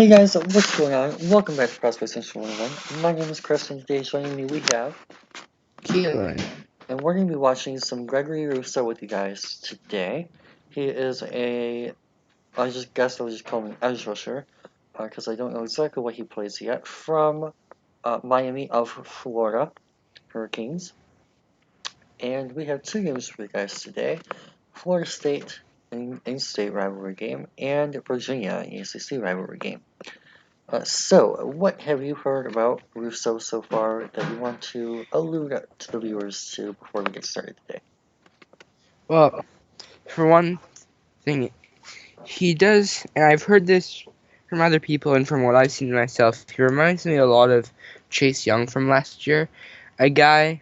Hey guys, what's going on? Welcome back to Prospect Central 101. My name is Chris, and today joining me we have, Keelan. and we're going to be watching some Gregory Rousseau with you guys today. He is I just guess I'll just call him an edge rusher, because I don't know exactly what he plays yet, from Miami of Florida Hurricanes. And we have two games for you guys today, Florida State in-state rivalry game, and Virginia ACC rivalry game. So, what have you heard about Rousseau so far that you want to allude to the viewers to before we get started today? Well, for one thing, he does, and I've heard this from other people and from what I've seen myself, he reminds me a lot of Chase Young from last year. A guy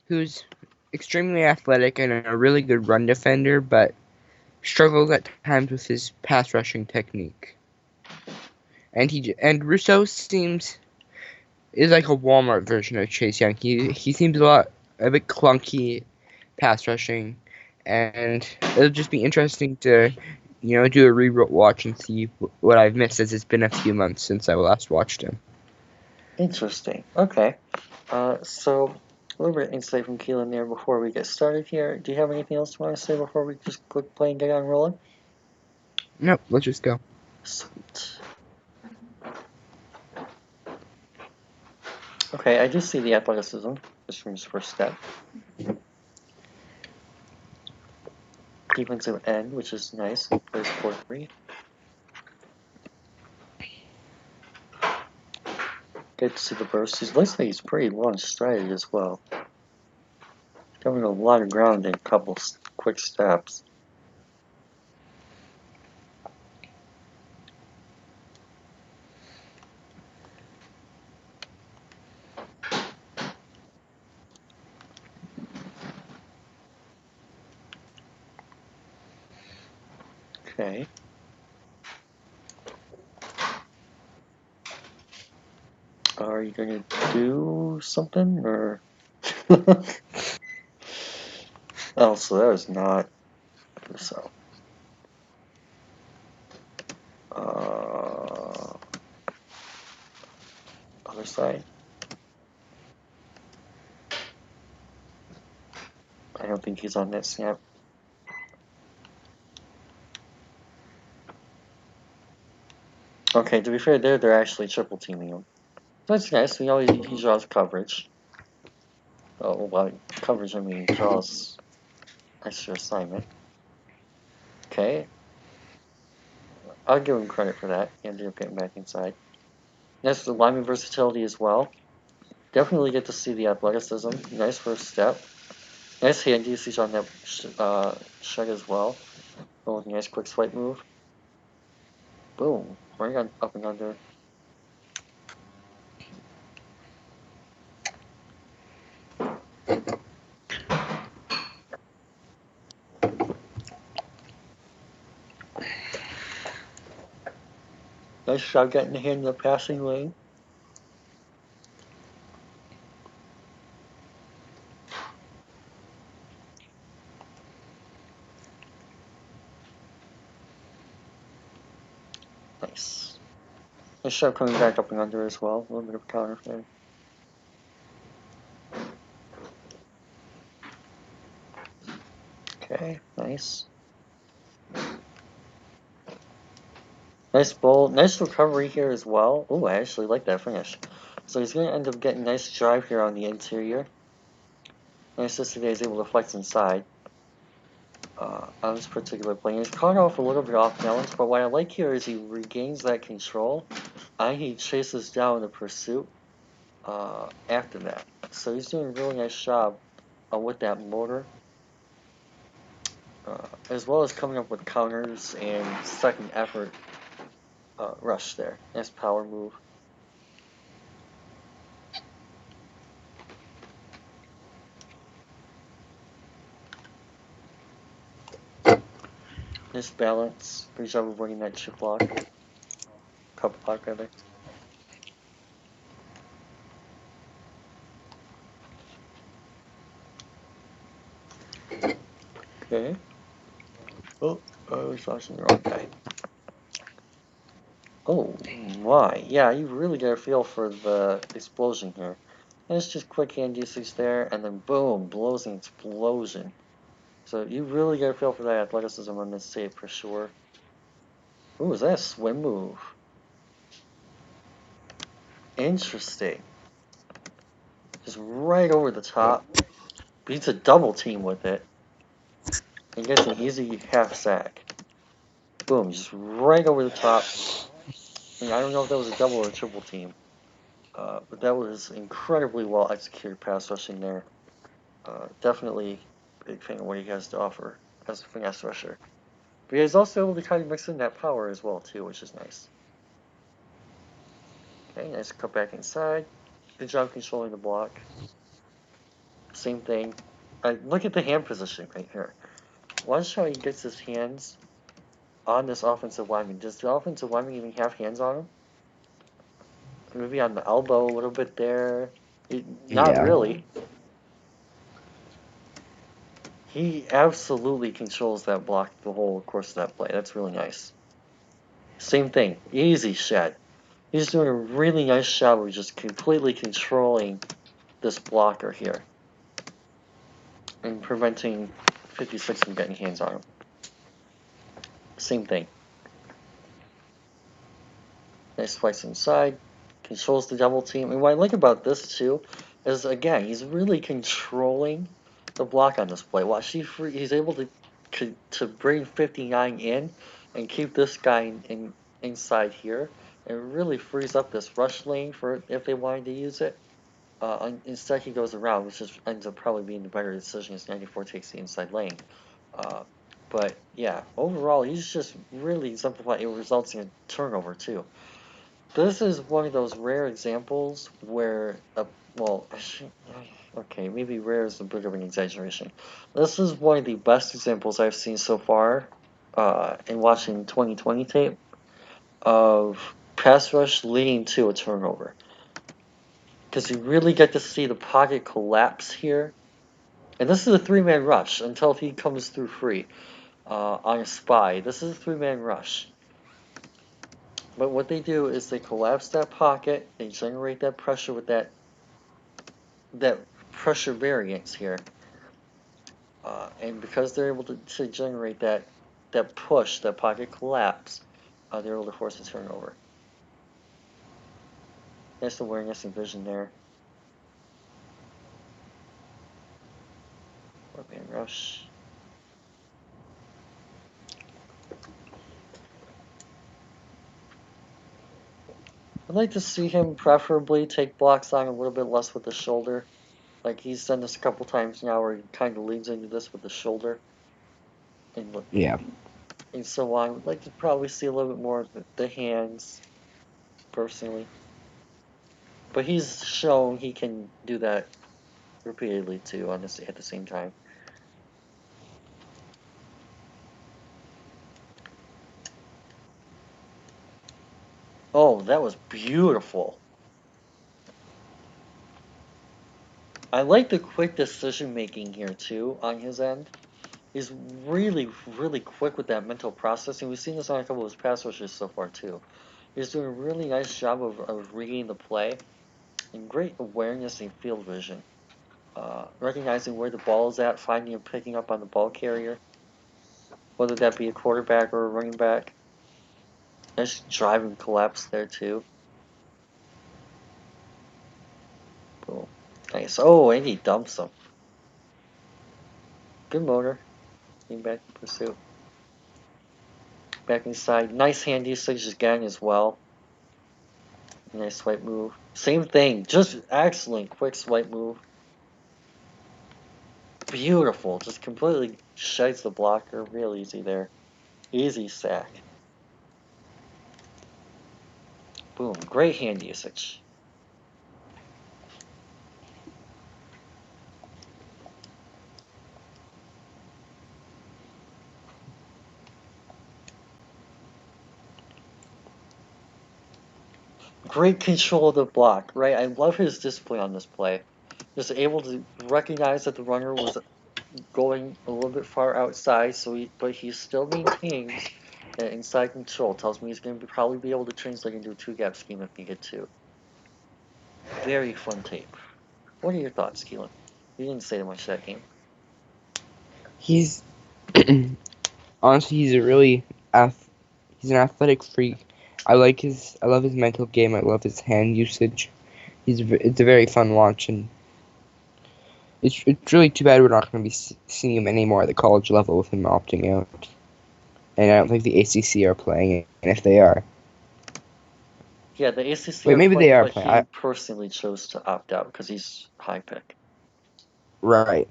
who's extremely athletic and a really good run defender, but struggles at times with his pass rushing technique. And Rousseau is like a Walmart version of Chase Young. He seems a bit clunky pass rushing, and it'll just be interesting to do a re-watch and see what I've missed, as it's been a few months since I last watched him. Interesting. Okay. So, a little bit of insight from Keelan there before we get started here. Do you have anything else you want to say before we just click play and get on rolling? Nope, let's just go. Sweet. Okay, I do see the athleticism just from his first step. Defensive end, which is nice. He plays 4-3. Good to see the burst. He looks like he's pretty long strided as well. Covering a lot of ground in a couple quick steps. Okay. Are you gonna do something or? Oh, so that was not so. Other side. I don't think he's on that snap. Okay, to be fair, they're actually triple teaming him. That's nice. He draws coverage. Oh, well, coverage. I mean, draws extra assignment. Okay, I'll give him credit for that. He ended up getting back inside. Nice the lineman versatility as well. Definitely get to see the athleticism. Nice first step. Nice hand usage on that shed as well. Oh, nice quick swipe move. Boom. Right on up and under. Nice job getting the hand in the passing lane. Nice. Nice job coming back up and under as well. A little bit of counter there. Okay, nice. Nice bowl. Nice recovery here as well. Oh, I actually like that finish. So he's going to end up getting nice drive here on the interior. Nice that today is able to flex inside. On this particular play. He's caught off a little bit off balance, but what I like here is he regains that control and he chases down the pursuit after that. So he's doing a really nice job with that motor, as well as coming up with counters and second effort rush there. Nice power move. Nice balance. Good job of winning that chip block. Cup block, rather. Okay. Oh, I was watching the wrong guy. Oh my, yeah, you really get a feel for the explosion here. And it's just quick hand usage there, and then boom, blows an explosion. So you really get a feel for that athleticism on this save for sure. Ooh, is that a swim move? Interesting. Just right over the top. Beats a double team with it. And gets an easy half sack. Boom, just right over the top. And I don't know if that was a double or a triple team. But that was incredibly well executed pass rushing there. Definitely a big fan of what he has to offer as a finesse rusher. But he's also able to kind of mix in that power as well too, which is nice. Okay, nice cut back inside. Good job controlling the block. Same thing. Look at the hand position right here. Watch how he gets his hands on this offensive lineman. Does the offensive lineman even have hands on him? Maybe on the elbow a little bit there. Not really. He absolutely controls that block the whole course of that play. That's really nice. Same thing. Easy shed. He's doing a really nice job of just completely controlling this blocker here and preventing 56 from getting hands on him. Same thing. Nice slice inside. Controls the double team. And what I like about this too is, again, he's really controlling the block on this play. Watch, he's able to bring 59 in and keep this guy inside here. It really frees up this rush lane for if they wanted to use it. Instead, he goes around, which just ends up probably being the better decision as 94 takes the inside lane. But yeah, overall, he's just really exemplified. It results in a turnover too. This is one of those rare examples where, well, okay, maybe rare is a bit of an exaggeration. This is one of the best examples I've seen so far in watching 2020 tape of pass rush leading to a turnover. Because you really get to see the pocket collapse here. And this is a three-man rush until he comes through free on a spy. This is a three-man rush. But what they do is they collapse that pocket, they generate that pressure with that pressure variance here. And because they're able to generate that push, that pocket collapse, they're able to force a turnover. Nice awareness and vision there. Four-man rush. I'd like to see him preferably take blocks on a little bit less with the shoulder. Like he's done this a couple times now where he kind of leans into this with the shoulder. And so on. I'd like to probably see a little bit more of the hands, personally. But he's shown he can do that repeatedly too at the same time. Oh, that was beautiful. I like the quick decision making here too on his end. He's really, really quick with that mental processing. We've seen this on a couple of his pass rushes so far too. He's doing a really nice job of reading the play and great awareness and field vision. Recognizing where the ball is at, finding and picking up on the ball carrier, whether that be a quarterback or a running back. Nice driving collapse there too. Cool. Nice. Oh, and he dumps him. Good motor. Getting back in pursuit. Back inside. Nice hand usage again as well. Nice swipe move. Same thing. Just excellent quick swipe move. Beautiful. Just completely sheds the blocker. Real easy there. Easy sack. Boom. Great hand usage. Great control of the block, right? I love his discipline on this play. Just able to recognize that the runner was going a little bit far outside, but he still maintains inside control tells me he's going to probably be able to translate into a two-gap scheme if needed to. Very fun tape. What are your thoughts, Keelan? You didn't say much that game. He's honestly, he's a really he's an athletic freak. I love his mental game. I love his hand usage. It's a very fun watch, and it's really too bad we're not going to be seeing him anymore at the college level with him opting out. And I don't think the ACC are playing it, and if they are, Yeah, the ACC wait, are maybe they playing, are but playing. he personally chose to opt out because he's high pick. Right.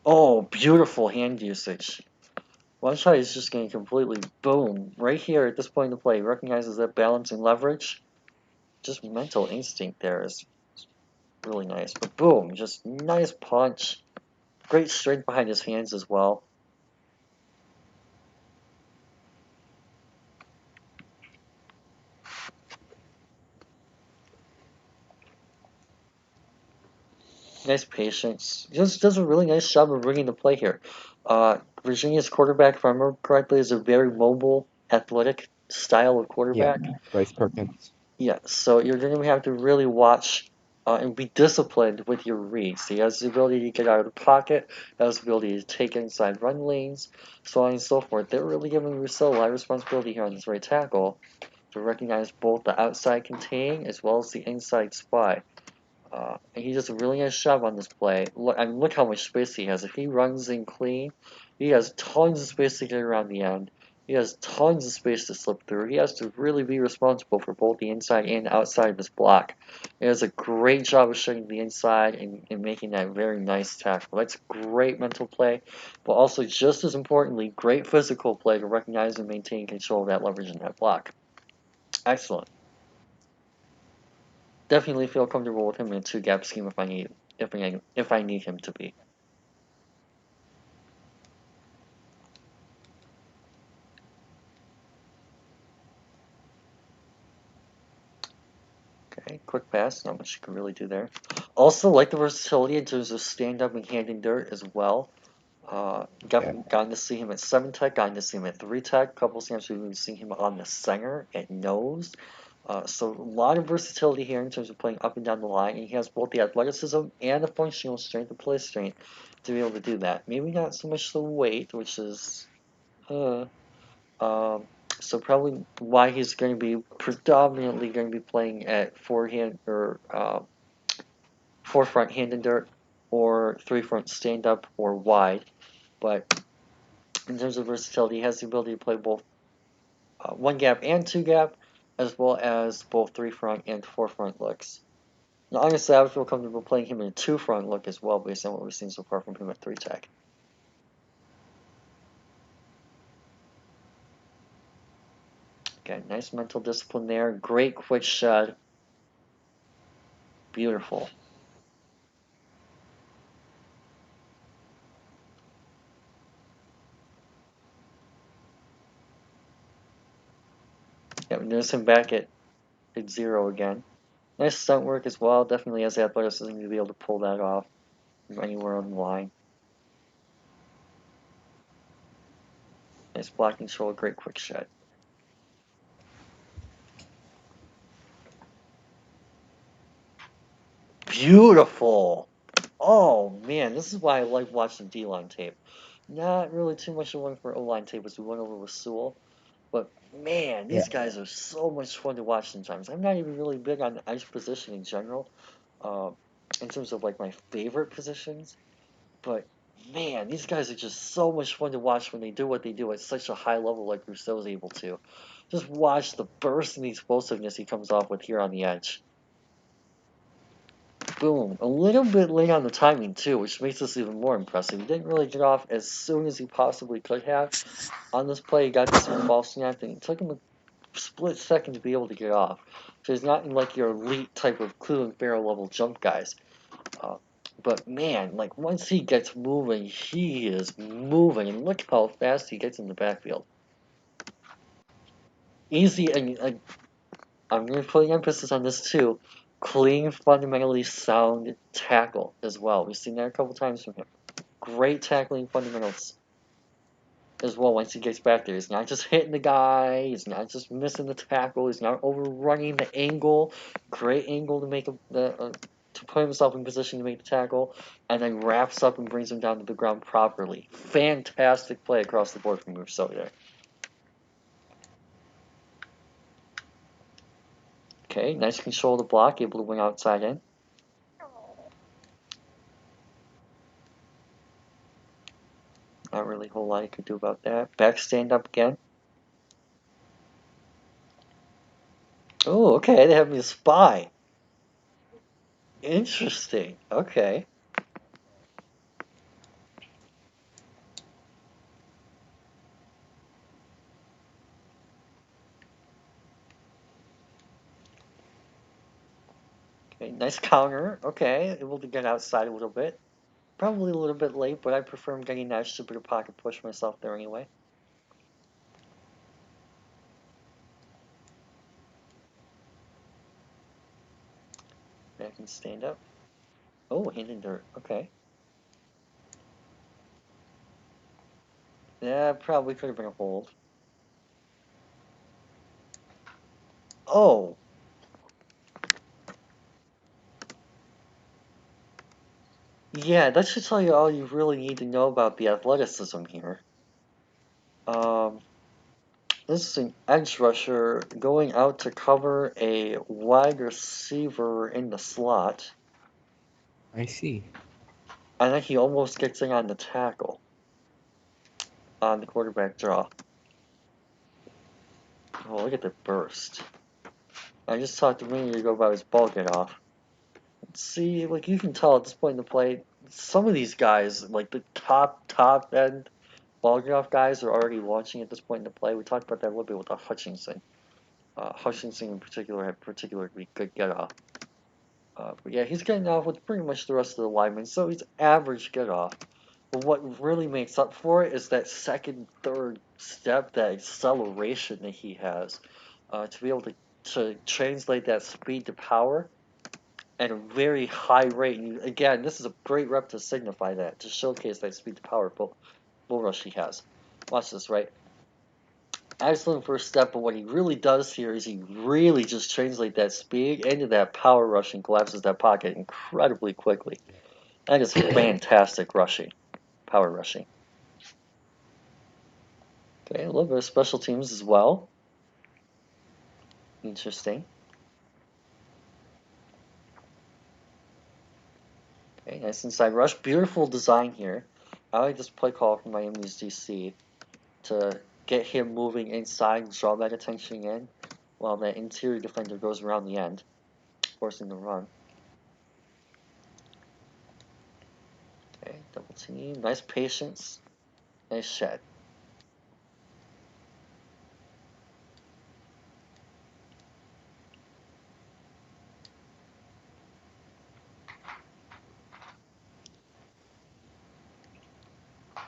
Oh, beautiful hand usage. One shot is just going to completely boom. Right here at this point in the play, recognizes that balancing leverage. Just mental instinct there is really nice. But boom, just nice punch. Great strength behind his hands as well. Nice patience. Just does a really nice job of bringing the play here. Virginia's quarterback, if I remember correctly, is a very mobile, athletic style of quarterback. Yeah, Bryce Perkins. Yeah, so you're going to have to really watch and be disciplined with your reads. He has the ability to get out of the pocket, has the ability to take inside run lanes, so on and so forth. They're really giving Rousseau a lot of responsibility here on this right tackle to recognize both the outside contain as well as the inside spy. And he does a really nice job on this play. Look how much space he has. If he runs in clean, he has tons of space to get around the end. He has tons of space to slip through. He has to really be responsible for both the inside and outside of his block. He does a great job of shutting the inside and making that very nice tackle. That's great mental play, but also just as importantly, great physical play to recognize and maintain control of that leverage in that block. Excellent. Definitely feel comfortable with him in a two-gap scheme if I need him to be. Okay, quick pass, not much you can really do there. Also, like the versatility in terms of stand-up and hand in dirt as well. Gotten to see him at 7 tech, gotten to see him at 3 tech. A couple times we've seen him on the center at nose. So a lot of versatility here in terms of playing up and down the line, and he has both the athleticism and the functional strength, the play strength, to be able to do that. Maybe not so much the weight, which is, so probably why he's going to be predominantly going to be playing at forehand or forefront hand and dirt, or three front stand up or wide. But in terms of versatility, he has the ability to play both one gap and two gap, as well as both three front and four front looks. Now, honestly, I would feel comfortable playing him in a two front look as well, based on what we've seen so far from him at 3 tech. Okay, nice mental discipline there. Great quick shot. Beautiful. Yeah, notice him back at 0 again. Nice stunt work as well. Definitely has the athleticism to be able to pull that off from anywhere on the line. Nice block control, great quick shot. Beautiful! Oh man, this is why I like watching D-line tape. Not really too much of one for O-line tape as we went over with Sewell. But man, these guys are so much fun to watch sometimes. I'm not even really big on edge position in general, in terms of like my favorite positions. But man, these guys are just so much fun to watch when they do what they do at such a high level like Rousseau is able to. Just watch the burst and the explosiveness he comes off with here on the edge. Boom. A little bit late on the timing too, which makes this even more impressive. He didn't really get off as soon as he possibly could have. On this play, he got to some false snap, and it took him a split second to be able to get off. So he's not in like your elite type of Cleveland Farrell level jump guys. But man, like once he gets moving, he is moving, and look how fast he gets in the backfield. Easy, I'm going to put emphasis on this too. Clean, fundamentally sound tackle as well. We've seen that a couple times from him. Great tackling fundamentals as well once he gets back there. He's not just hitting the guy. He's not just missing the tackle. He's not overrunning the angle. Great angle to make to put himself in position to make the tackle, and then wraps up and brings him down to the ground properly. Fantastic play across the board from Rousseau there. Okay, nice control of the block, able to wing outside in. Not really a whole lot you could do about that. Back stand up again. Oh, okay, they have me a spy. Interesting. Okay. Okay, nice counter. Okay, able to get outside a little bit. Probably a little bit late, but I prefer him getting that super pocket push myself there anyway. Back and stand up. Oh, hand in dirt. Okay. Yeah, probably could have been a hold. Oh. Yeah, that should tell you all you really need to know about the athleticism here. This is an edge rusher going out to cover a wide receiver in the slot. I see. And then he almost gets in on the tackle on the quarterback draw. Oh, look at the burst. I just talked a minute ago about his ball get off. See, like you can tell at this point in the play, some of these guys, like the top end ball get off guys, are already launching at this point in the play. We talked about that a little bit with Hutchinson. Hutchinson in particular had particularly good get off. But yeah, he's getting off with pretty much the rest of the linemen, so he's average get off. But what really makes up for it is that second, third step, that acceleration that he has, to be able to translate that speed to power at a very high rate. And again, this is a great rep to signify that, to showcase that speed to power bull rush he has. Watch this, right? Excellent first step, but what he really does here is he really just translates that speed into that power rush and collapses that pocket incredibly quickly. That is fantastic rushing, power rushing. Okay, a little bit of special teams as well. Interesting. Okay, nice inside rush. Beautiful design here. I like this play call from Miami's DC to get him moving inside and draw that attention in while that interior defender goes around the end, forcing the run. Okay, double team. Nice patience. Nice shed.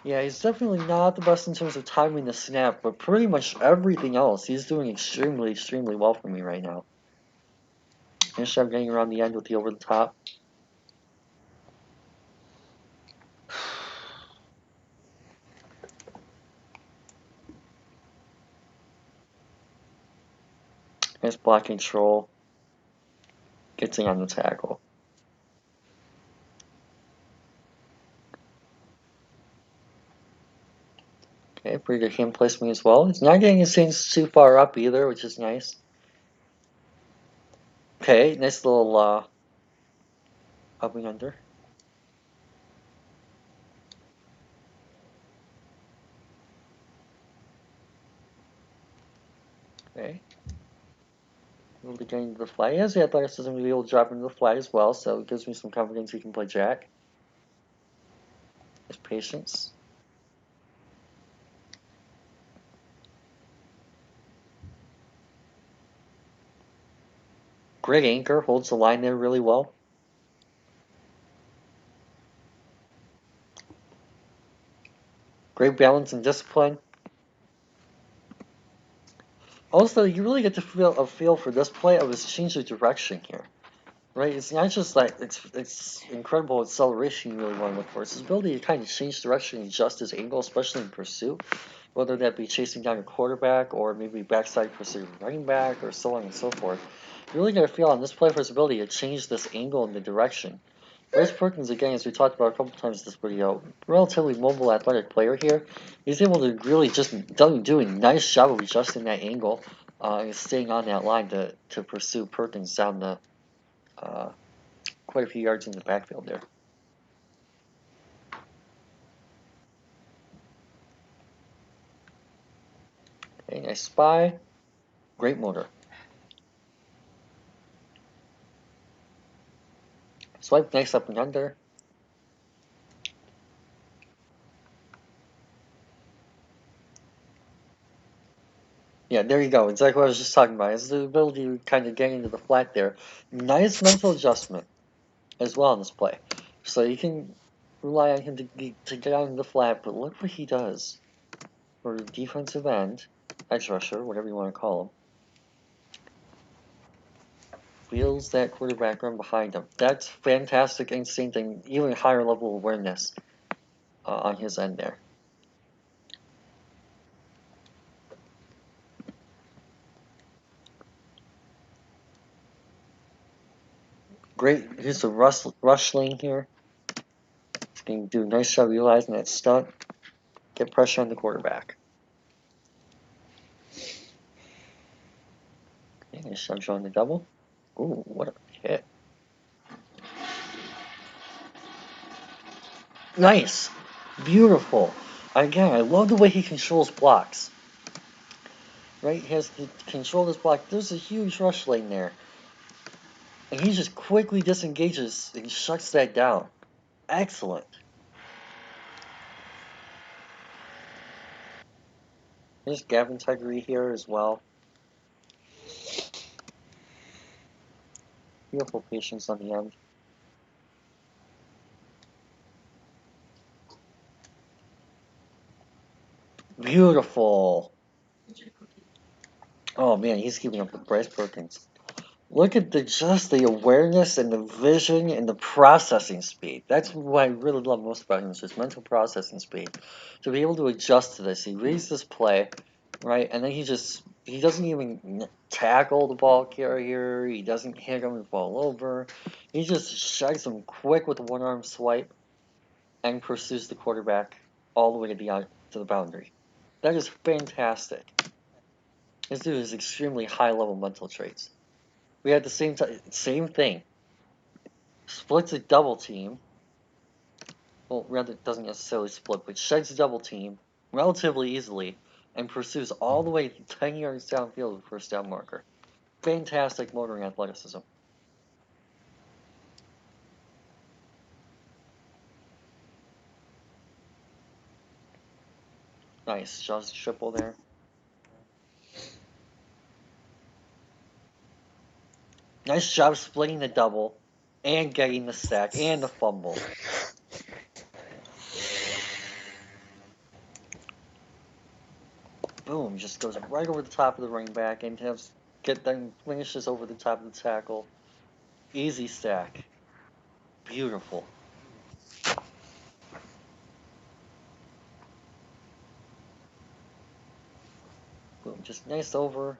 Yeah, he's definitely not the best in terms of timing the snap, but pretty much everything else, he's doing extremely, extremely well for me right now. Nice job getting around the end with the over the top. Nice block control. Gets in on the tackle. Okay, pretty good hand placement as well. He's not getting his hands too far up either, which is nice. Okay, nice little up and under. Okay. Able to get into the flat. He has the athleticism to be able to drop into the flat as well, so it gives me some confidence he can play jack. His patience. Great anchor, holds the line there really well. Great balance and discipline. Also, you really get to feel a feel for this play of his change of direction here. Right, it's not just like it's incredible acceleration you really want to look for. It's his ability to kind of change direction and adjust his angle, especially in pursuit, whether that be chasing down a quarterback or maybe backside pursuit running back or so on and so forth. You really get a feel on this play for his ability to change this angle and the direction. Bryce Perkins, again, as we talked about a couple times in this video, relatively mobile, athletic player here. He's able to really just do a nice job of adjusting that angle and staying on that line to pursue Perkins down the quite a few yards in the backfield there. Okay, nice spy. Great motor. Swipe nice up and under. Yeah, there you go. Exactly what I was just talking about. Is the ability to kind of get into the flat there. Nice mental adjustment as well in this play. So you can rely on him to get out in the flat, but look what he does. For defensive end, edge rusher, whatever you want to call him. Feels that quarterback run behind him. That's fantastic instinct and even higher level awareness on his end there. Great use of rush lane here. He's going to do a nice job utilizing that stunt. Get pressure on the quarterback. Okay, nice job showing the double. Ooh, what a hit. Nice. Beautiful. Again, I love the way he controls blocks. Right? He has to control this block. There's a huge rush lane there. And he just quickly disengages and shuts that down. Excellent. There's gap integrity here as well. Beautiful patience on the end. Beautiful. Oh man, he's keeping up with Bryce Perkins. Look at the awareness and the vision and the processing speed. That's what I really love most about him is his mental processing speed. To be able to adjust to this. He reads this play, right? And then he doesn't even tackle the ball carrier. He doesn't hit him and fall over. He just shags him quick with a one-arm swipe and pursues the quarterback all the way to the boundary. That is fantastic. This dude has extremely high-level mental traits. We had the same thing. Splits a double team. Well, rather, it doesn't necessarily split, but sheds a double team relatively easily and pursues all the way 10 yards downfield with first down marker. Fantastic motoring athleticism. Nice. Just triple there. Nice job splitting the double and getting the sack and the fumble. Boom, just goes right over the top of the running back and then finishes over the top of the tackle. Easy sack. Beautiful. Boom, just nice over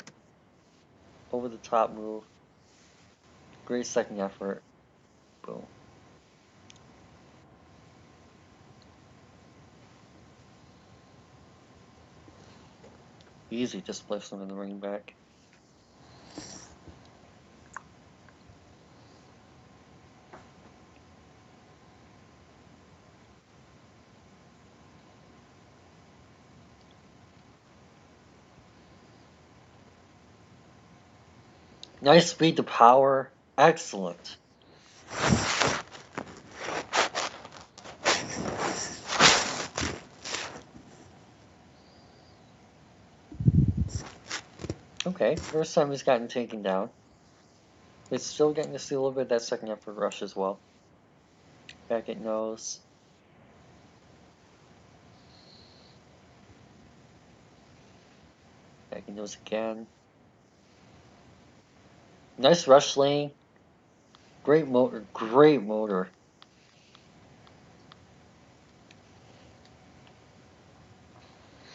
the top move. Great second effort. Boom. Easy displacement of the running back. Nice speed to power. Excellent. Okay, first time he's gotten taken down. It's still getting to see a little bit of that second effort rush as well. Back at nose. Back at nose again. Nice rush lane. Great motor. Great motor.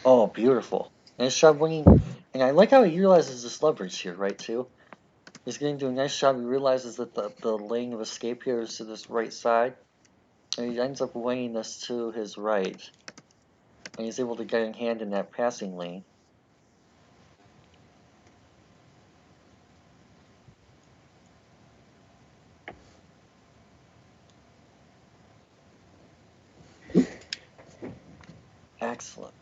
Oh, beautiful. Nice job winning. And I like how he realizes this leverage here, right, too? He's going to do a nice job. He realizes that the lane of escape here is to this right side. And he ends up weighing this to his right. And he's able to get in hand in that passing lane. Excellent.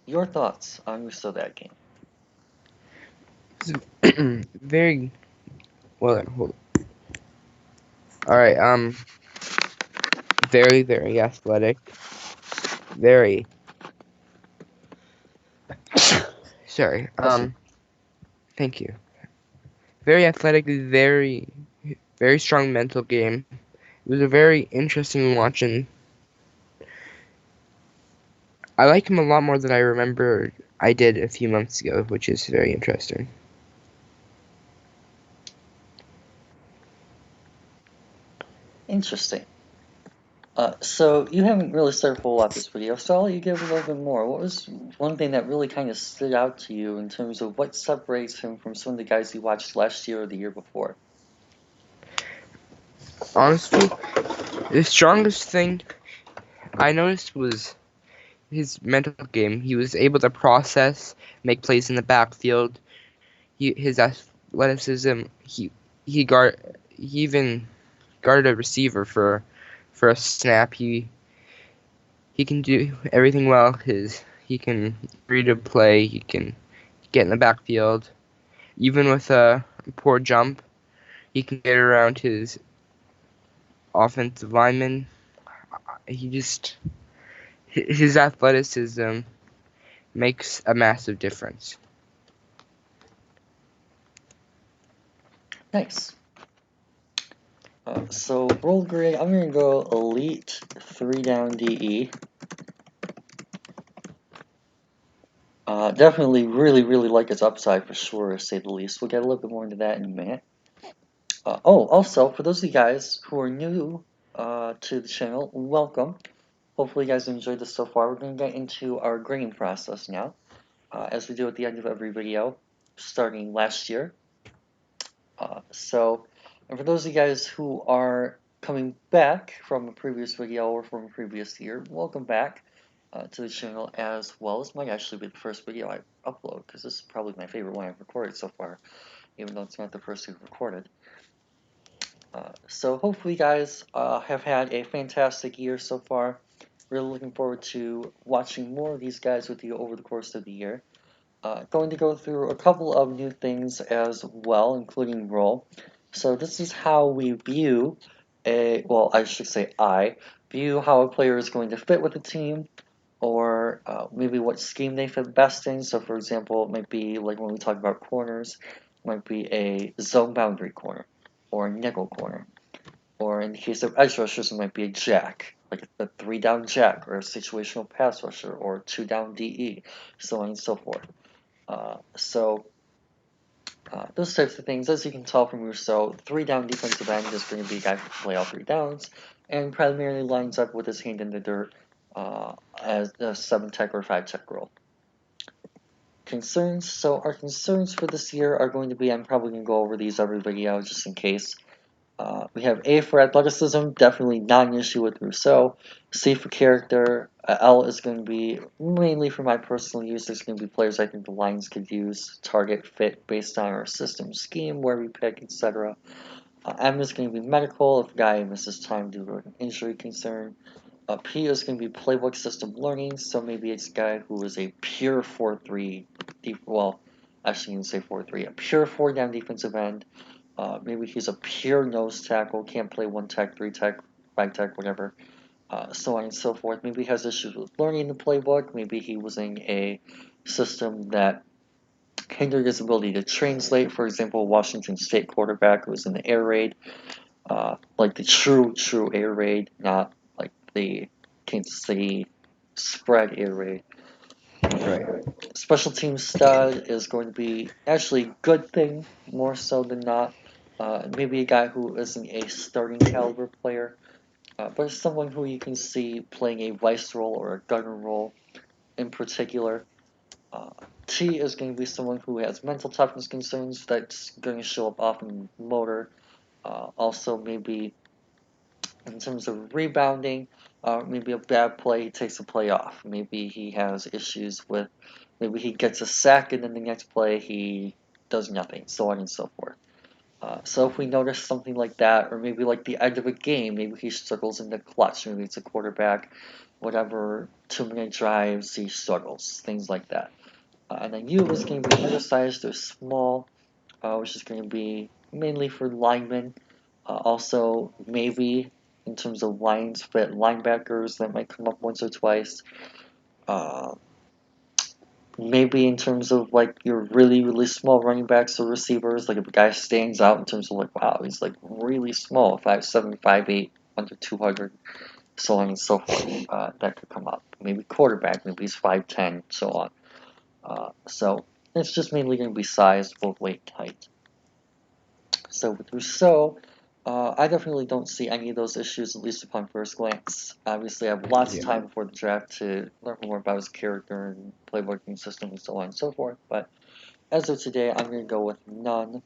Your thoughts on Rousseau that game? Very well. Hold on. All right. Very, very athletic. Very. Sorry. Thank you. Very athletic. Very, very strong mental game. It was a very interesting watch, and I like him a lot more than I remember I did a few months ago, which is very interesting. Interesting. So you haven't really said a whole lot this video, so I'll let you give a little bit more. What was one thing that really kind of stood out to you in terms of what separates him from some of the guys you watched last year or the year before? Honestly, the strongest thing I noticed was his mental game. He was able to process, make plays in the backfield. His athleticism. He even guarded a receiver for a snap. He can do everything well. He can read a play. He can get in the backfield. Even with a poor jump, he can get around his offensive lineman. His athleticism makes a massive difference. Nice. So roll grade, I'm gonna go elite 3-down DE. Definitely really like his upside for sure, to say the least. We'll get a little bit more into that in a minute. Also, for those of you guys who are new to the channel, welcome. Hopefully you guys enjoyed this so far. We're going to get into our grading process now, as we do at the end of every video, starting last year. And for those of you guys who are coming back from a previous video or from a previous year, welcome back to the channel, as well. This might actually be the first video I upload, because this is probably my favorite one I've recorded so far, even though it's not the first we've recorded. So hopefully you guys have had a fantastic year so far. Really looking forward to watching more of these guys with you over the course of the year. Going to go through a couple of new things as well, including role. So this is how we view I should say I view how a player is going to fit with the team, or maybe what scheme they fit best in. So for example, it might be like when we talk about corners, it might be a zone boundary corner, or a nickel corner. Or in the case of edge rushers, it might be a jack, like a 3-down jack, or a situational pass rusher, or 2-down DE, so on and so forth. Those types of things, as you can tell from Rousseau, 3-down defensive end is going to be a guy who can play all 3 downs, and primarily lines up with his hand in the dirt as a 7-tech or 5-tech role. Concerns. So our concerns for this year are going to be, I'm probably going to go over these every video just in case. We have A for athleticism, definitely not an issue with Rousseau. C for character. L is going to be mainly for my personal use. There's going to be players I think the Lions could use, target fit based on our system scheme, where we pick, etc. M is going to be medical if a guy misses time due to an injury concern. P is going to be playbook system learning, so maybe it's a guy who is a pure 4-3, actually you can say 4-3, a pure 4-down defensive end. Maybe he's a pure nose tackle, can't play 1-tech, 3-tech, 5-tech, whatever, so on and so forth. Maybe he has issues with learning the playbook. Maybe he was in a system that hindered his ability to translate. For example, Washington State quarterback who was in the air raid, like the true air raid, not like the Kansas City spread air raid. Right. Special team stud is going to be actually a good thing, more so than not. Maybe a guy who isn't a starting caliber player, but someone who you can see playing a vice role or a gunner role in particular. Uh, T is going to be someone who has mental toughness concerns that's going to show up often in motor. Also, maybe in terms of rebounding, maybe a bad play, he takes a play off. Maybe he has issues with, maybe he gets a sack and then the next play he does nothing, so on and so forth. So if we notice something like that, or maybe like the end of a game, maybe he struggles in the clutch, maybe it's a quarterback, whatever, 2-minute drives, he struggles, things like that. And then U is going to be undersized or small, which is going to be mainly for linemen. Also, maybe in terms of lines fit linebackers that might come up once or twice. Uh, Maybe in terms of like your really really small running backs or receivers, like if a guy stands out in terms of like wow he's like really small, 5'7", 5'8", under 200, so on and so forth. That could come up. Maybe quarterback, maybe he's 5'10", so on. So it's just mainly going to be size, both weight, height. So with Rousseau, I definitely don't see any of those issues, at least upon first glance. Obviously, I have lots of time before the draft to learn more about his character and playbook system and so on and so forth. But as of today, I'm going to go with none.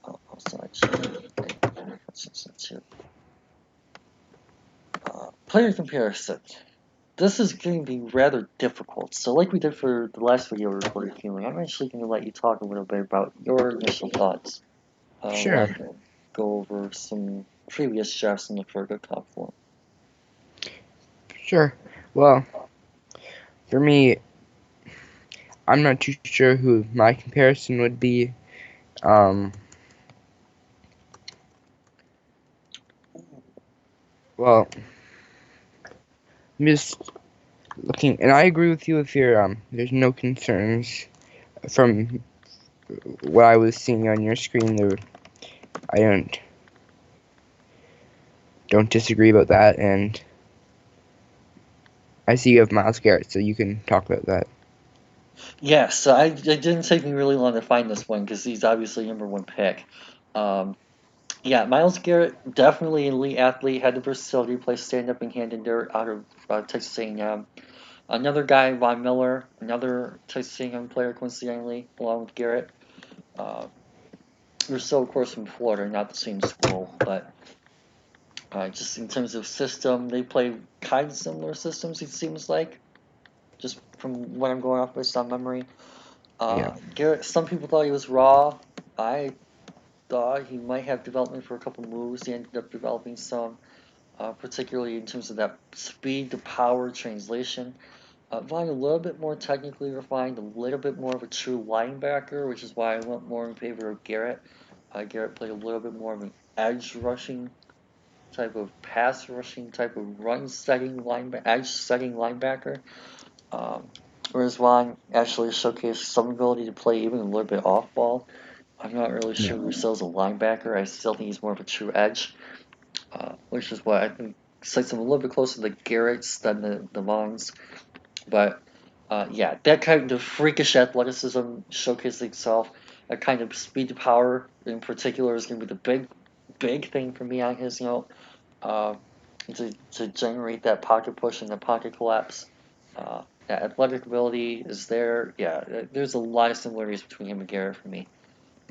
Also, player comparison. This is going to be rather difficult. So like we did for the last video we recorded, Keeling, I'm actually going to let you talk a little bit about your initial thoughts. Sure. Go over some previous drafts in the Fergo Cup form. Sure. Well, for me, I'm not too sure who my comparison would be. Well, I'm just looking, and I agree with you if you're there's no concerns from what I was seeing on your screen. I don't disagree about that, and I see you have Myles Garrett, so you can talk about that. Yes, it didn't take me really long to find this one because he's obviously #1 pick. Yeah, Myles Garrett, definitely an elite athlete, had the versatility to play stand-up and hand and dirt out of Texas A&M. Another guy, Von Miller, another Texas A&M player, coincidentally, along with Garrett. Rousseau, of course, from Florida, not the same school, but just in terms of system, they play kind of similar systems, it seems like, just from what I'm going off based on memory. Garrett, some people thought he was raw. I thought he might have development for a couple moves. He ended up developing some, particularly in terms of that speed to power translation. Vaughn a little bit more technically refined, a little bit more of a true linebacker, which is why I went more in favor of Garrett. Garrett played a little bit more of an edge rushing type of pass rushing type of run setting linebacker, edge setting linebacker. Whereas Vaughn actually showcased some ability to play even a little bit off ball. I'm not really sure Rousseau's a linebacker. I still think he's more of a true edge, which is what I think sets him a little bit closer to the Garrett's than the Vaughns. But yeah, that kind of freakish athleticism showcasing itself. That kind of speed to power in particular is going to be the big thing for me on his uh, to generate that pocket push and the pocket collapse. That athletic ability is there. Yeah, there's a lot of similarities between him and Garrett for me,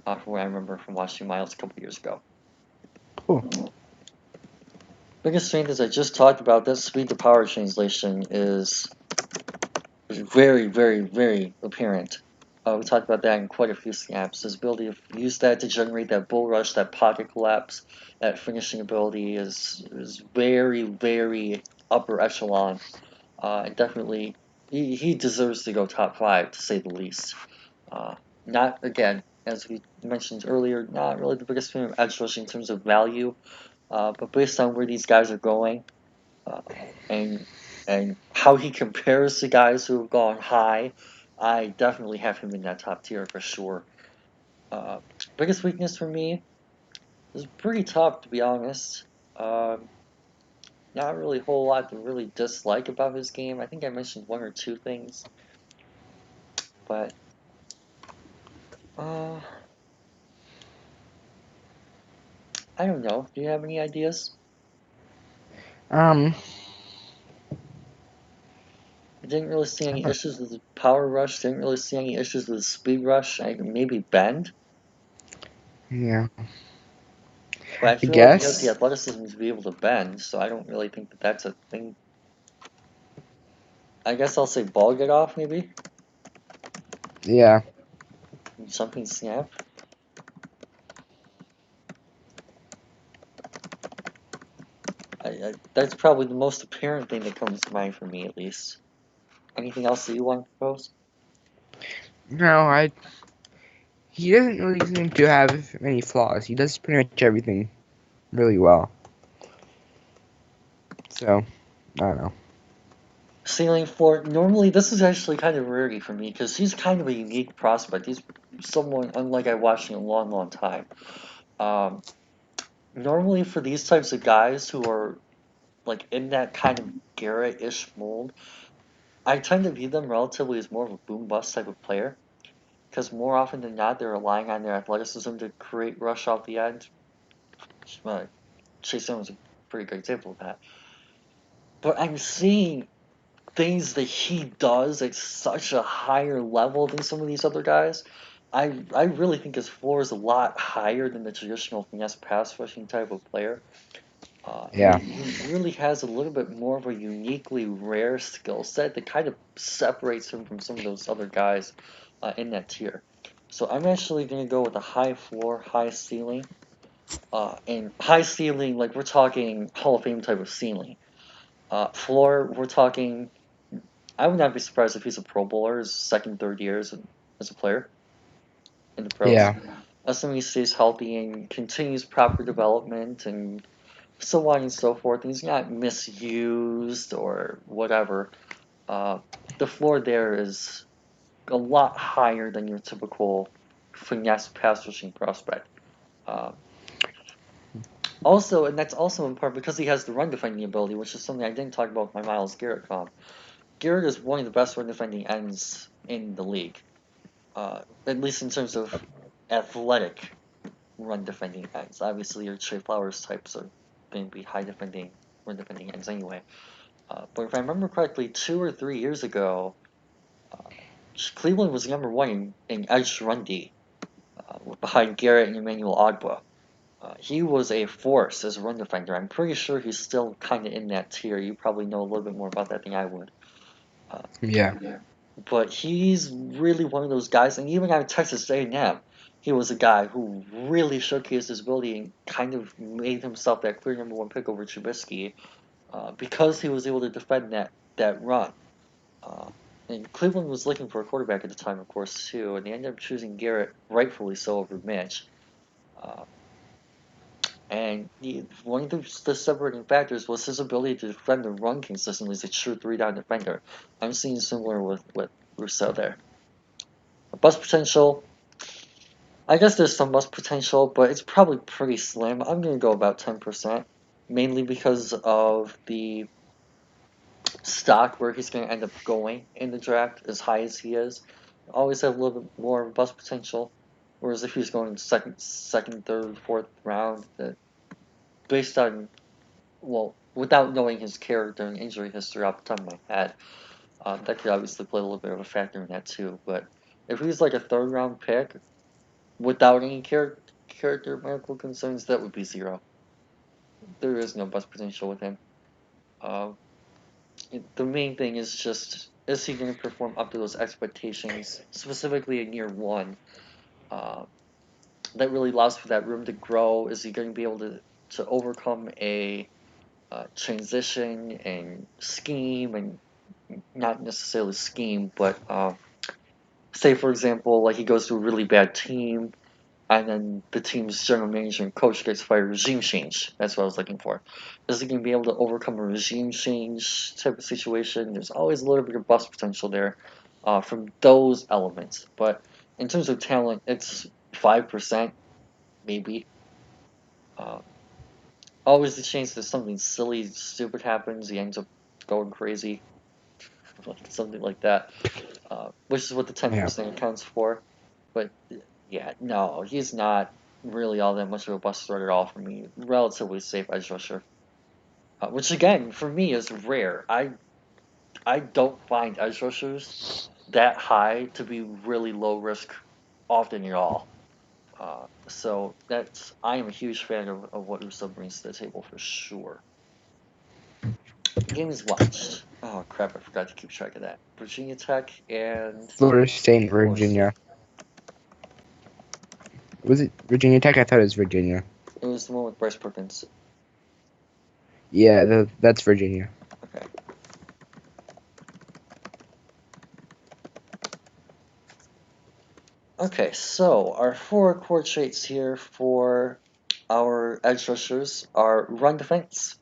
from what I remember from watching Miles a couple years ago. Cool. Biggest strength, as I just talked about, that speed to power translation is very, very, very apparent. We talked about that in quite a few snaps. His ability to use that to generate that bull rush, that pocket collapse, that finishing ability is very, very upper echelon. And definitely, he deserves to go top 5, to say the least. Not, again, as we mentioned earlier, not really the biggest fan of edge rushing in terms of value, but based on where these guys are going, and how he compares to guys who have gone high, I definitely have him in that top tier for sure. Biggest weakness for me is pretty tough, to be honest. Not really a whole lot to really dislike about his game. I think I mentioned one or two things, but I don't know. Do you have any ideas? Um, I didn't really see I any don't- issues with the power rush. Didn't really see any issues with the speed rush. Maybe bend, yeah, but I I feel like he has the guess. athleticism to be able to bend, so I don't really think that that's a thing. I guess I'll say ball get off maybe. Yeah, Jumping snap. That's probably the most apparent thing that comes to mind for me, at least. Anything else that you want to propose? no, I. He doesn't really seem to have many flaws. He does pretty much everything really well. So, I don't know. Ceiling floor. Normally, this is actually kind of rarity for me because he's kind of a unique prospect. He's someone unlike I watched in a long, long time. Um, Normally, for these types of guys who are like in that kind of Garrett-ish mold, I tend to view them relatively as more of a boom bust type of player because more often than not, they're relying on their athleticism to create rush off the end. Uh, Chase Young was a pretty good example of that. But I'm seeing things that he does at such a higher level than some of these other guys. I really think his floor is a lot higher than the traditional finesse pass rushing type of player. Yeah, He really has a little bit more of a uniquely rare skill set that kind of separates him from some of those other guys in that tier. So I'm actually going to go with a high floor, high ceiling. And high ceiling, like we're talking Hall of Fame type of ceiling. Floor, we're talking. I would not be surprised if he's a Pro Bowler his second, third years as a player in the pros. yeah, Assuming he stays healthy and continues proper development and so on and so forth, and he's not misused or whatever. Uh, the floor there is a lot higher than your typical finesse pass rushing prospect. Uh, Also, and that's also in part because he has the run defending ability, which is something I didn't talk about with my Miles Garrett comp. Garrett is one of the best run defending ends in the league, at least in terms of athletic run defending ends. Obviously, your Trey Flowers types are going to be high defending run defending ends anyway. But if I remember correctly, 2 or 3 years ago, Cleveland was number one in edge run D, behind Garrett and Emmanuel Ogbah. He was a force as a run defender. I'm pretty sure he's still kind of in that tier. You probably know a little bit more about that than I would. Uh, yeah, but he's really one of those guys, and even at Texas A&M, he was a guy who really showcased his ability and kind of made himself that clear number one pick over Trubisky because he was able to defend that run. Uh, and Cleveland was looking for a quarterback at the time, of course, too, and they ended up choosing Garrett, rightfully so, over Mitch. Uh, And one of the separating factors was his ability to defend the run consistently as a true three-down defender. I'm seeing similar with Rousseau there. Bust potential, I guess there's some bust potential, but it's probably pretty slim. I'm going to go about 10%, mainly because of the stock where he's going to end up going in the draft as high as he is. Always have a little bit more of bust potential, whereas if he's going second, third, fourth round, that based on well, without knowing his character and injury history off the top of my head, that could obviously play a little bit of a factor in that too. But if he's like a third round pick without any character medical concerns, that would be zero. There is no bust potential with him. Uh, the main thing is just is he going to perform up to those expectations, specifically in year one? Uh, that really allows for that room to grow. Is he going to be able to overcome a transition and scheme and not necessarily scheme, but say for example, like he goes to a really bad team, and then the team's general manager and coach gets fired. Regime change. That's what I was looking for. Is he going to be able to overcome a regime change type of situation? There's always a little bit of bust potential there from those elements. But in terms of talent, it's 5% maybe. Uh, Always the chance that something silly, stupid happens. He ends up going crazy, like something like that. Which is what the yeah. 10% accounts for. But yeah, no, he's not. really all that much of a bust start at all for me. Relatively safe edge rusher, which again for me is rare. I don't find edge rushers that high to be really low risk often at all. So I am a huge fan of what Rousseau brings to the table for sure. Games watched. Oh crap! I forgot to keep track of that. Virginia Tech and Florida State, and Florida Virginia. State. Was it Virginia Tech? I thought it was Virginia. It was the one with Bryce Perkins. Yeah, that's Virginia. Okay. Okay, so our four core traits here for our edge rushers are run defense.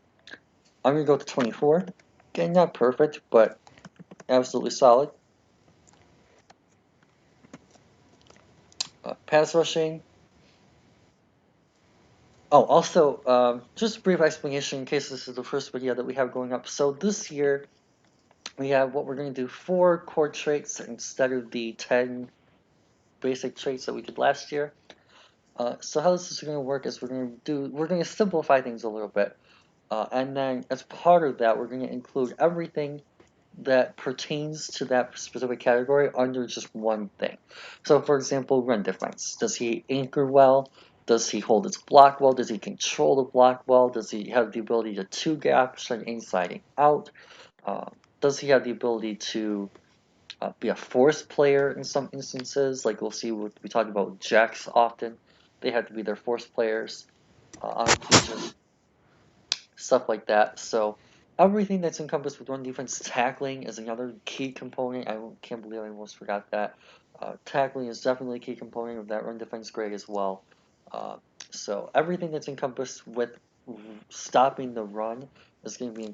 I'm gonna go with 24. Again, not perfect, but absolutely solid. Pass rushing. Oh, also, just a brief explanation in case this is the first video that we have going up. So this year, we have what we're going to do 4 core traits instead of the 10 basic traits that we did last year. So how this is going to work is we're going to simplify things a little bit, and then as part of that, we're going to include everything that pertains to that specific category under just one thing. So, for example, run defense. Does he anchor well? Does he hold his block well? Does he control the block well? Does he have the ability to two-gap, shut inside and out? Does he have the ability to be a force player in some instances? Like we'll see what we talk about with jacks often. They have to be their force players on occasion, stuff like that. So everything that's encompassed with run defense, tackling is another key component. I can't believe I almost forgot that. Tackling is definitely a key component of that run defense grade as well. So everything that's encompassed with stopping the run is going to be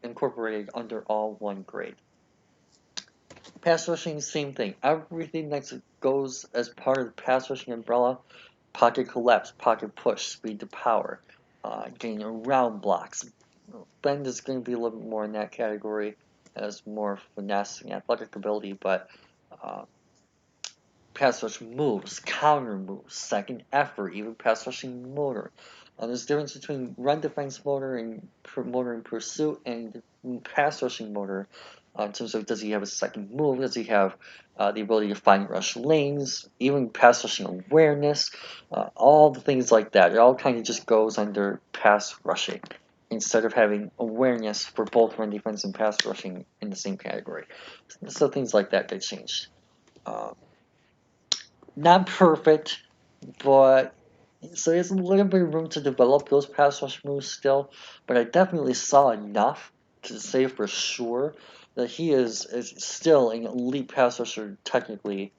incorporated under all one grade. Pass rushing, same thing. Everything that goes as part of the pass rushing umbrella, pocket collapse, pocket push, speed to power, getting around blocks. Bend is going to be a little bit more in that category as more finesse and athletic ability, but pass rush moves, counter moves, second effort, even pass rushing motor. There's a difference between run defense motor and motor in pursuit and pass rushing motor in terms of does he have a second move, does he have the ability to find rush lanes, even pass rushing awareness, all the things like that. It all kind of just goes under pass rushing instead of having awareness for both run defense and pass rushing in the same category. So things like that get changed. Not perfect, but so there's a little bit of room to develop those pass rush moves still. But I definitely saw enough to say for sure that he is still an elite pass rusher technically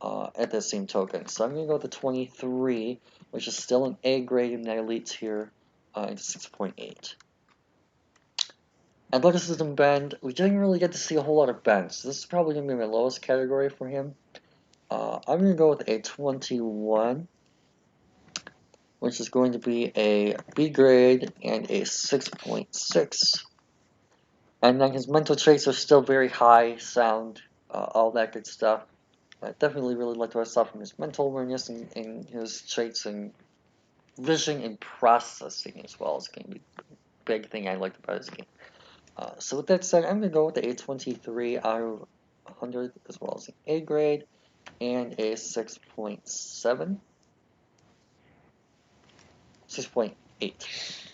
at that same token. So I'm gonna go with the 23, which is still an A grade in the elite tier, into 6.8. Athleticism bend, we didn't really get to see a whole lot of bends. So this is probably gonna be my lowest category for him. I'm going to go with a 21, which is going to be a B grade and a 6.6. And then his mental traits are still very high, sound, all that good stuff. I definitely really liked what I saw from his mental awareness and his traits and vision and processing as well is going to be a big thing I liked about his game. So with that said, I'm going to go with the A23 out of 100 as well as an A grade and a 6.7. 6.8.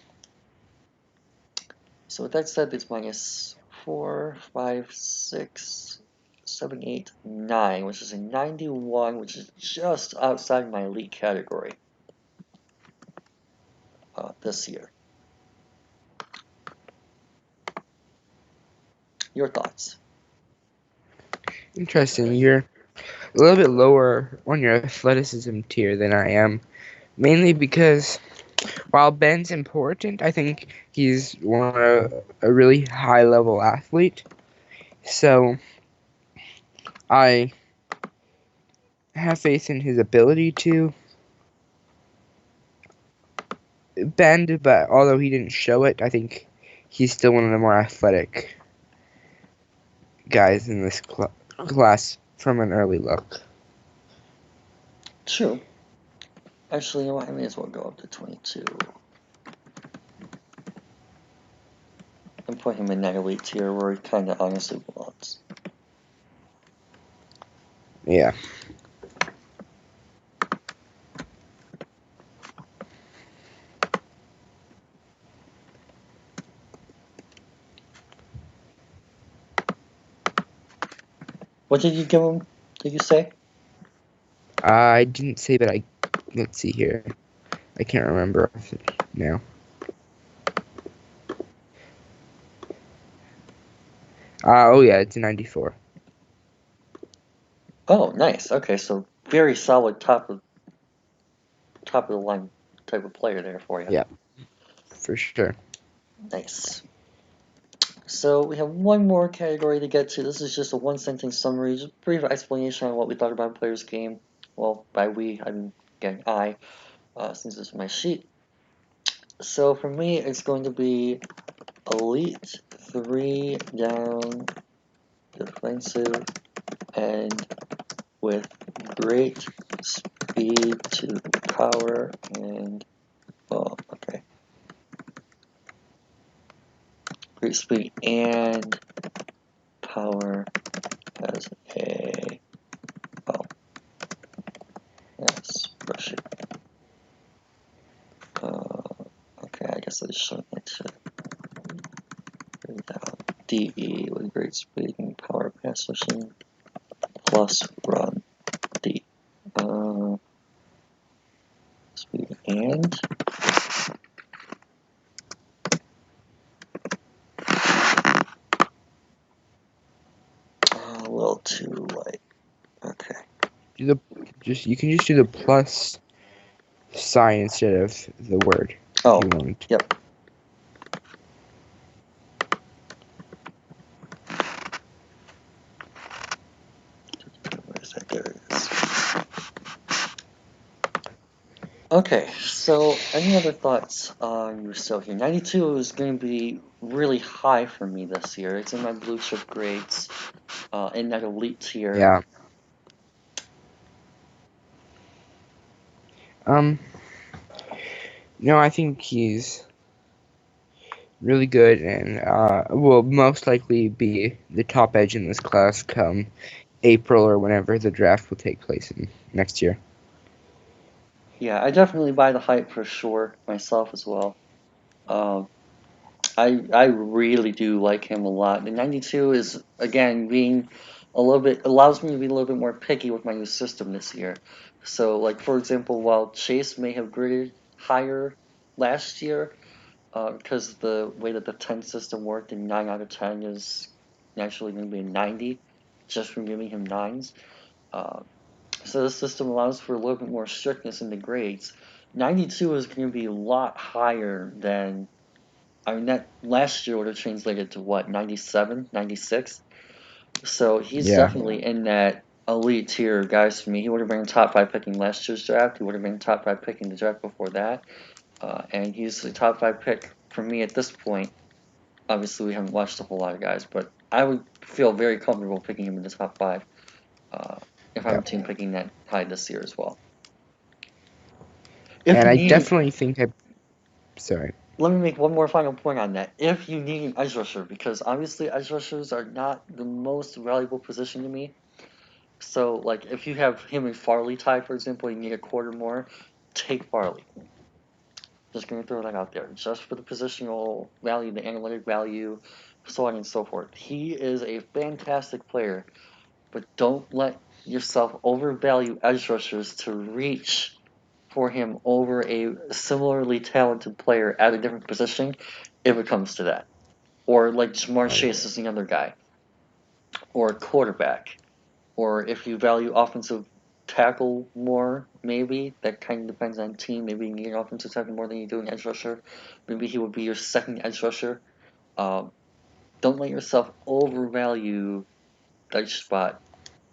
So with that said, it's minus 4, 5, 6, 7, 8, 9, which is a 91, which is just outside my elite category this year. Your thoughts? Interesting. You're a little bit lower on your athleticism tier than I am, mainly because while Ben's important, I think he's a really high level athlete. So I have faith in his ability to bend, but although he didn't show it, I think he's still one of the more athletic guys in this class from an early look. True. Actually, you know what? I may as well go up to 22. And put him in that elite tier where he kind of honestly belongs. Yeah. What did you give him? Did you say? I didn't say, but let's see here. I can't remember now. Oh yeah, it's a 94. Oh, nice. Okay, so very solid top of the line type of player there for you. Yeah, for sure. Nice. So we have one more category to get to. This is just a one-sentence summary, just a brief explanation on what we thought about player's game. Well, by we, I'm again I, since this is my sheet. So for me, it's going to be elite, 3 down, defensive, and with great speed to power and okay. Great speed and power as a yes, rushing. Okay, I guess I just showed that to DE with great speed and power pass rushing plus run D. Speed and a little too light. Okay. You can just do the plus sign instead of the word. Oh, if you want. yep. Where is that? There it is. Okay, so any other thoughts on Rousseau here? 92 is going to be really high for me this year. It's in my blue chip grades, in that elite tier. Yeah. No, I think he's really good and will most likely be the top edge in this class come April or whenever the draft will take place in next year. Yeah, I definitely buy the hype for sure myself as well. I really do like him a lot. The 92 is again being a little bit allows me to be a little bit more picky with my new system this year. So, like for example, while Chase may have graded higher last year, because the way that the 10 system worked, and 9 out of 10 is naturally going to be a 90, just from giving him nines. Uh, so this system allows for a little bit more strictness in the grades. 92 is going to be a lot higher than, I mean, that last year would have translated to what, 97, 96? So he's Yeah. definitely in that elite tier of guys for me. He would have been top 5 picking last year's draft. He would have been top 5 picking the draft before that. And he's the top 5 pick for me at this point. Obviously, we haven't watched a whole lot of guys, but I would feel very comfortable picking him in the top 5 if I'm Yeah. team picking that high this year as well. If And you I need, definitely think sorry. let me make one more final point on that. If you need an edge rusher, because obviously edge rushers are not the most valuable position to me. So, like, if you have him and Farley tied, for example, you need a quarter more, take Farley. Just gonna throw that out there, just for the positional value, the analytic value, so on and so forth. He is a fantastic player, but don't let yourself overvalue edge rushers to reach for him over a similarly talented player at a different position if it comes to that. Or like Jamar Chase is the other guy, or a quarterback, or if you value offensive tackle more, maybe that kind of depends on team. Maybe you need an offensive tackle more than you do an edge rusher. Maybe he would be your second edge rusher. Um, don't let yourself overvalue that spot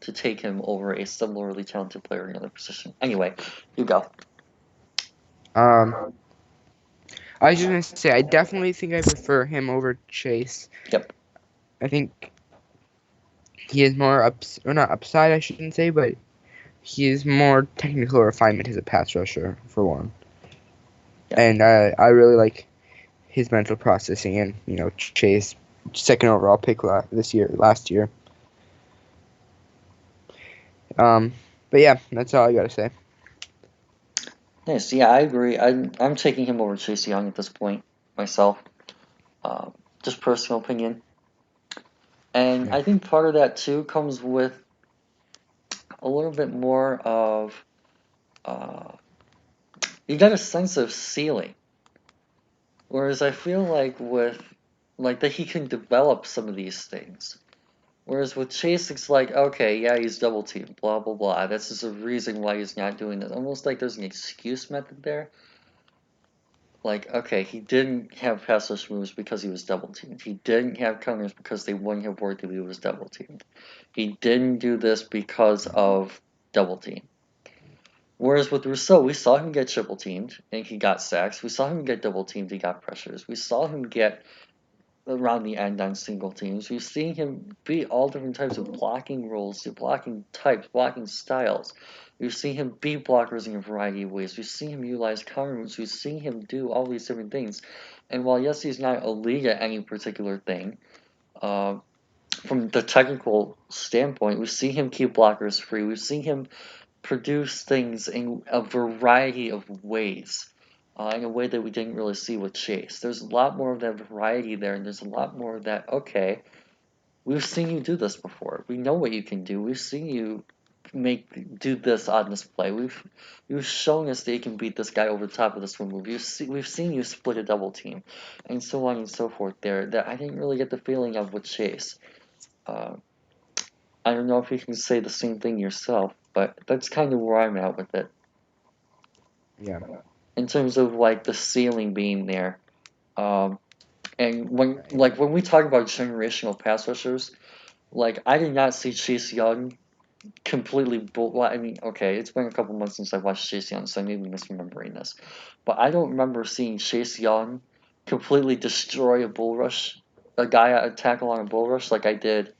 to take him over a similarly talented player in another position. Anyway, you go. I was just gonna say I definitely think I prefer him over Chase. Yep. I think he has more not upside, I shouldn't say, but he is more technical refinement as a pass rusher, for one. Yeah. And I really like his mental processing, and Chase, second overall pick last year. But yeah, that's all I gotta say. Nice. Yeah, I agree. I'm taking him over Chase Young at this point myself. Um, just personal opinion. And Yeah. I think part of that too comes with a little bit more of uh, you got a sense of ceiling. Whereas I feel like with like that he can develop some of these things. Whereas with Chase, it's like, okay, yeah, he's double teamed, blah blah blah. That's just a reason why he's not doing this. Almost like there's an excuse method there. Like, okay, he didn't have pass rush moves because he was double teamed. He didn't have counters because they wouldn't have worked if he was double teamed. He didn't do this because of double team. Whereas with Rousseau, we saw him get triple teamed and he got sacks. We saw him get double teamed, he got pressures. We saw him get around the end on single teams. We've seen him beat all different types of blocking roles, blocking types, blocking styles. We've seen him beat blockers in a variety of ways. We've seen him utilize counter moves. We've seen him do all these different things. And while yes, he's not elite at any particular thing, from the technical standpoint, we've seen him keep blockers free. We've seen him produce things in a variety of ways, in a way that we didn't really see with Chase. There's a lot more of that variety there, and there's a lot more of that, okay, we've seen you do this before. We know what you can do. We've seen you do this on this play. You've shown us that you can beat this guy over the top of this one move. We've seen you split a double team, and so on and so forth there, that I didn't really get the feeling of with Chase. Uh, I don't know if you can say the same thing yourself, but that's kind of where I'm at with it. Yeah. In terms of like the ceiling being there. And when we talk about generational pass rushers, like I did not see Chase Young completely. Well, I mean, okay, it's been a couple months since I watched Chase Young, so I may be misremembering this, but I don't remember seeing Chase Young completely destroy a bull rush, a guy at a tackle on a bull rush like I did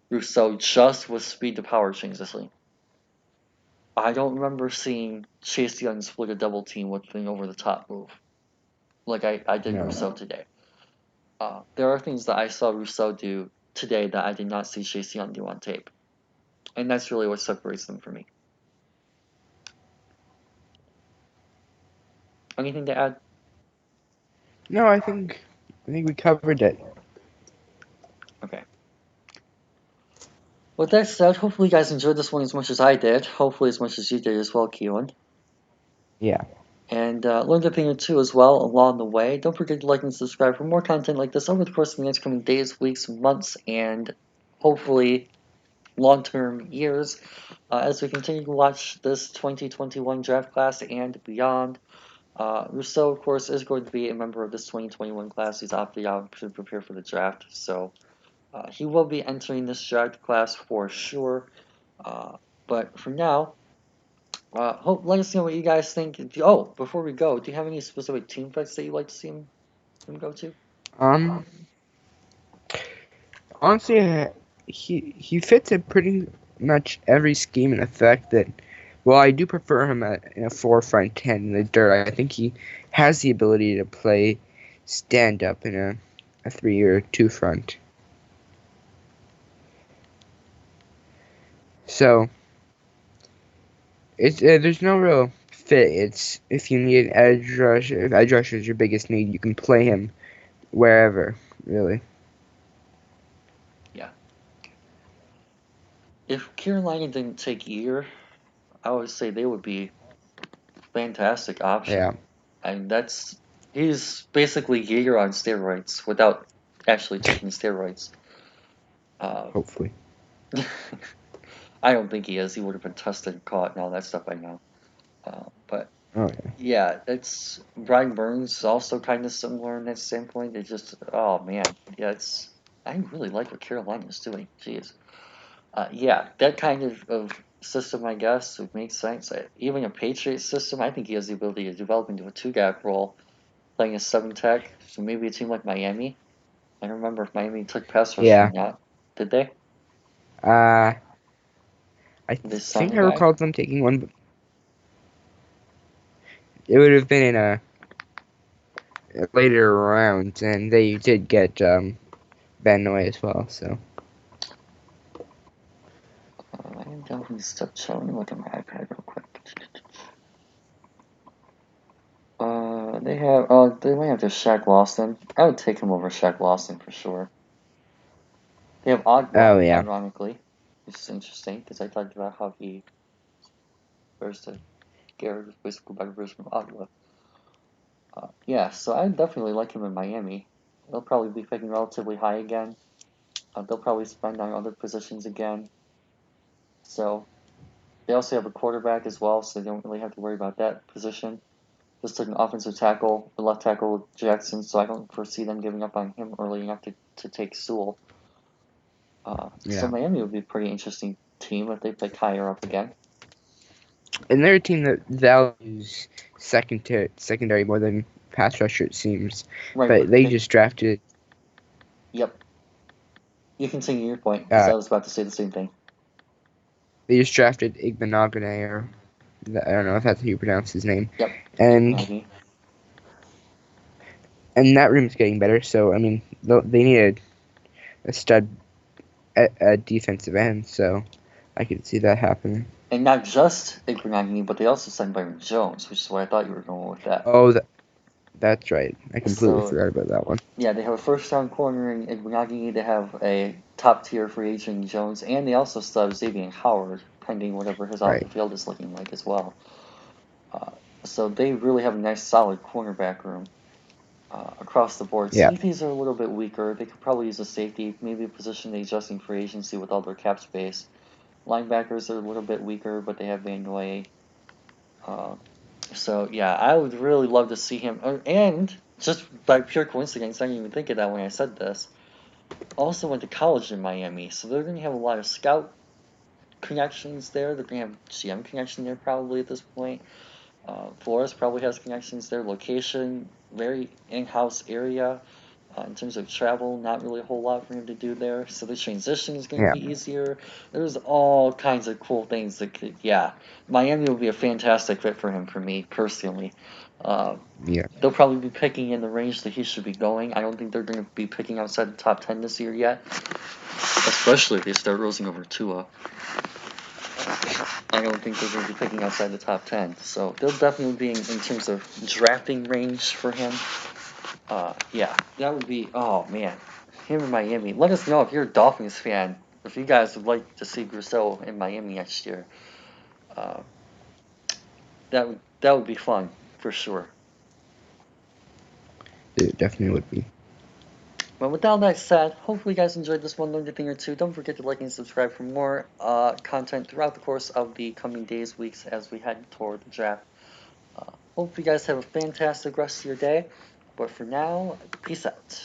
Rousseau just with speed to power changelessly. I don't remember seeing Chase Young split a double team with an over the top move like I did No. Rousseau today. There are things that I saw Rousseau do today that I did not see Chase Young do on tape. And that's really what separates them for me. Anything to add? No, I think we covered it. Okay. With that said, hopefully you guys enjoyed this one as much as I did. Hopefully as much as you did as well, Keelan. Yeah. And learned a thing or two as well along the way. Don't forget to like and subscribe for more content like this over the course of the next coming days, weeks, months, and hopefully long-term years as we continue to watch this 2021 draft class and beyond. Rousseau, of course, is going to be a member of this 2021 class. He's opted out to prepare for the draft, so he will be entering this draft class for sure. But for now, let us know what you guys think. Oh, before we go, do you have any specific team fights that you'd like to see him go to? Um. Honestly, he fits in pretty much every scheme in the fact that, well, I do prefer him in a 4-front 10 in the dirt. I think he has the ability to play stand up in a 3 or 2 front. So there's no real fit. It's if you need an edge rush, if edge rush is your biggest need, you can play him wherever, really. Yeah. If Carolina didn't take Eager, I would say they would be a fantastic option. Yeah, And he's basically Jaeger on steroids without actually taking steroids. Uh, hopefully. I don't think he is. He would have been tested and caught and all that stuff by now. But Oh yeah. yeah, it's Brian Burns is also kind of similar in that standpoint. It's just, oh man, yeah, I really like what Carolina's doing. Jeez. Yeah, that kind of system, I guess, would make sense. Even a Patriot system, I think he has the ability to develop into a two-gap role, playing a 7-tech. So maybe a team like Miami. I don't remember if Miami took pass rush or Yeah. not. Did they? Uh, I They think signed I a guy? recall them taking one, but it would have been in a later round, and they did get Ben away as well. So I am definitely step show. Let me look at my iPad real quick. They might have just Shaq Lawson. I would take him over Shaq Lawson for sure. They have oh Agua, yeah, ironically, which is interesting because I talked about how he first to Garrett was basically by version of Agua. Yeah, so I definitely like him in Miami. They'll probably be picking relatively high again. They'll probably spend on other positions again. So they also have a quarterback as well, so they don't really have to worry about that position. Just took an offensive tackle, the left tackle Jackson, so I don't foresee them giving up on him early enough to take Sewell. So yeah. Miami would be a pretty interesting team if they pick higher up again. And they're a team that values secondary more than pass rusher, it seems. Right, But they just drafted. yep. You continue your point, because Uh, I was about to say the same thing. they just drafted Igbenogany, or I don't know if that's how you pronounce his name. Yep, And Igbinoghene. that room's getting better. So I mean, they needed a stud at defensive end. So I could see that happening. And not just Igbinoghene, but they also signed Byron Jones, which is why I thought you were going with that. Oh, that's right. I completely So, forgot about that one. yeah, they have a first-round corner in Igbinoghene, they have a top-tier free agent in Jones, and they also still have Xavier Howard, pending whatever his off the Right. field is looking like as well. So they really have a nice, solid cornerback room across the board. Yeah. Safeties are a little bit weaker. They could probably use a safety, maybe a position they adjusting free agency with all their cap space. Linebackers are a little bit weaker, but they have Van Noy. So yeah, I would really love to see him. And just by pure coincidence, I didn't even think of that when I said this. Also went to college in Miami, so they're going to have a lot of scout connections there. They're going to have GM connection there probably at this point. Flores probably has connections there. Location, very in-house area. In terms of travel, not really a whole lot for him to do there. So the transition is going to Yeah. be easier. There's all kinds of cool things that could, yeah. Miami would be a fantastic fit for him, for me personally. Yeah. They'll probably be picking in the range that he should be going. I don't think they're going to be picking outside the top 10 this year yet, especially if they start rosing over Tua. I don't think they're going to be picking outside the top 10. So they'll definitely be in terms of drafting range for him. Yeah, that would be, oh man, him in Miami. Let us know if you're a Dolphins fan, if you guys would like to see Rousseau in Miami next year. Uh, that would be fun for sure. It definitely would be. But with all that said, hopefully you guys enjoyed this one, learned a thing or two. Don't forget to like and subscribe for more content throughout the course of the coming days, weeks as we head toward the draft. Hope you guys have a fantastic rest of your day. But for now, peace out.